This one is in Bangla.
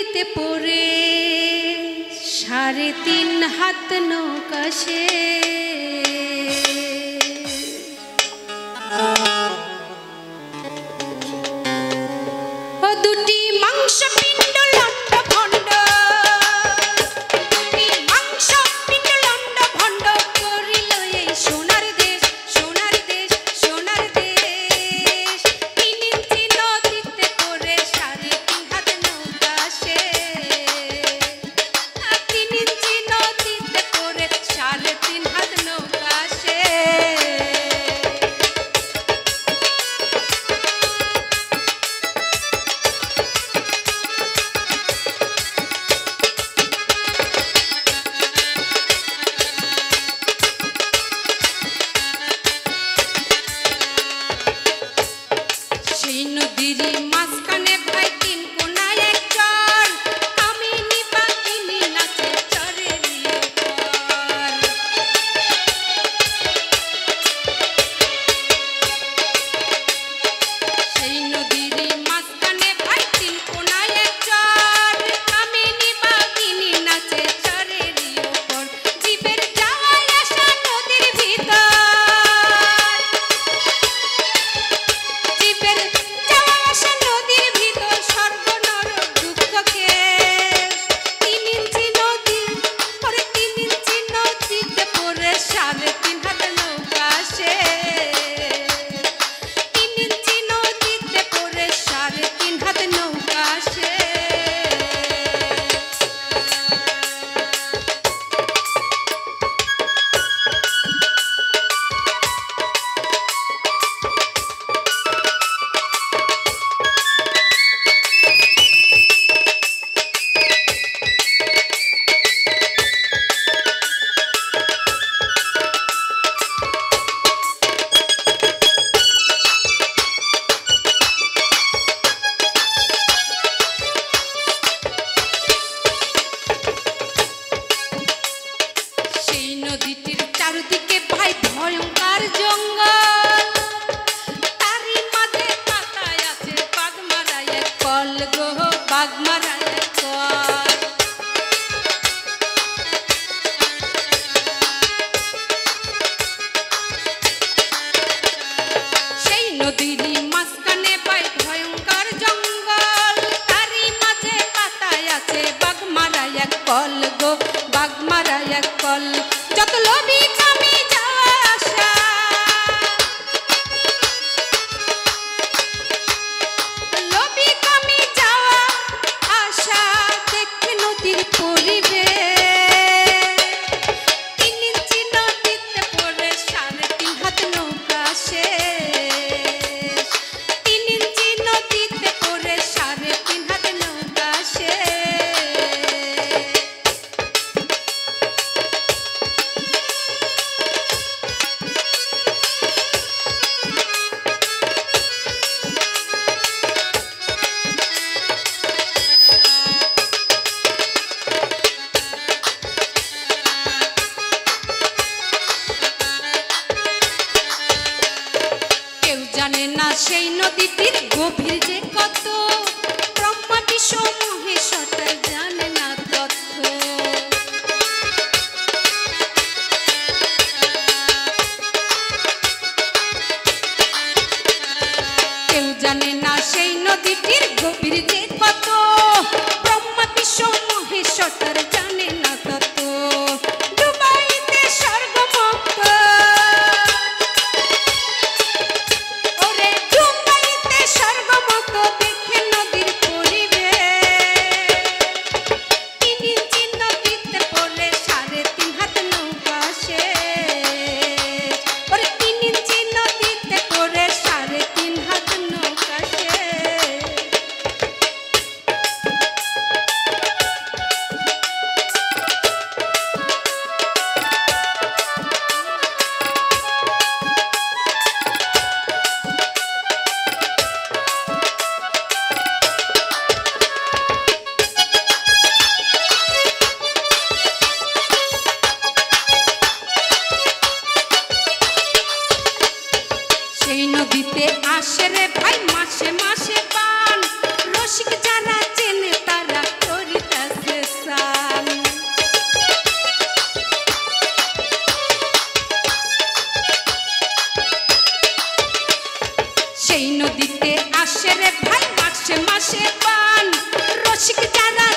নদীতে পড়ে 3.5 হাত নৌকা সে ও দুটি মাংস পিণ্ড লন্ড ভন্ড দুটি মাংস পিণ্ড লন্ড ভন্ড করিল এই সোনার দেশ সোনার দেশ সোনার দেশ 3 ইঞ্চি নদীতে পড়ে 3.5 হাত নৌকা সে 3 ইঞ্চি নদীতে পড়ে 3.5 হাত নৌকা সে সেই নদীরই মাঝখানে ভাই 3 কোনায় এক চর কামিনী বাঘিনী নাচে চরের উপর সেই নদীরই মাঝখানে ভাই 3 কোনায় এক চর কামিনী বাঘিনী নাচে চরের উপর জীবের যাওয়া আসা নদীর ভিতর জীবের যাওয়া আসা নদীর ভিতর স্বর্গ নরক দুঃখকে 3 ইঞ্চি নদী পরে 3 ইঞ্চি নদীতে পড়ে 3.5 হাত নৌকা সে 3 ইঞ্চি নদীতে পড়ে 3.5 হাত নৌকা সে সেই নদীটির চারিদিকে ভাই ভয়ঙ্কর জঙ্গল তারই মাঝে পাতায় আছে বাঘমারা এক কল গো বাঘমারা এক কল সেই নদীরই মাঝখানে ভাই ভয়ঙ্কর জঙ্গল তারই মাঝে পাতায় আছে বাঘমারা এক কল গো বাঘমারা এক কল যত লোভী কামি যাওয়া আসা লোভী কামি যাওয়া আসা দেখে নদীর পরিবেশ 3 ইঞ্চি নদীতে পড়ে 3.5 হাত নৌকা শেষ 3 ইঞ্চি নদীতে পড়ে 3.5 হাত নৌকা শেষ কেউ জানে না সেই নদীটির গভীর যে কত ব্রহ্মা বিষ্ণু মহেশ্বর জানে না তথ্য কেউ জানে না সেই নদীটির গভীর যে কত ব্রহ্মা বিষ্ণু মহেশ্বর জানে না তথ্য ডুবাইতে স্বর্গমুক্ত ওরে ডুবাইতে স্বর্গমুক্ত দেখে নদীর পরিবেশ 3 ইঞ্চি নদীতে পড়ে 3.5 হাত নৌকা শেষ ওরে 3 ইঞ্চি নদীতে পড়ে 3.5 হাত নৌকা শেষ সেই নদীতে আসে রে ভাই মাসে মাসে পান রসিক যারা চেনে তারা পান রসিক যারা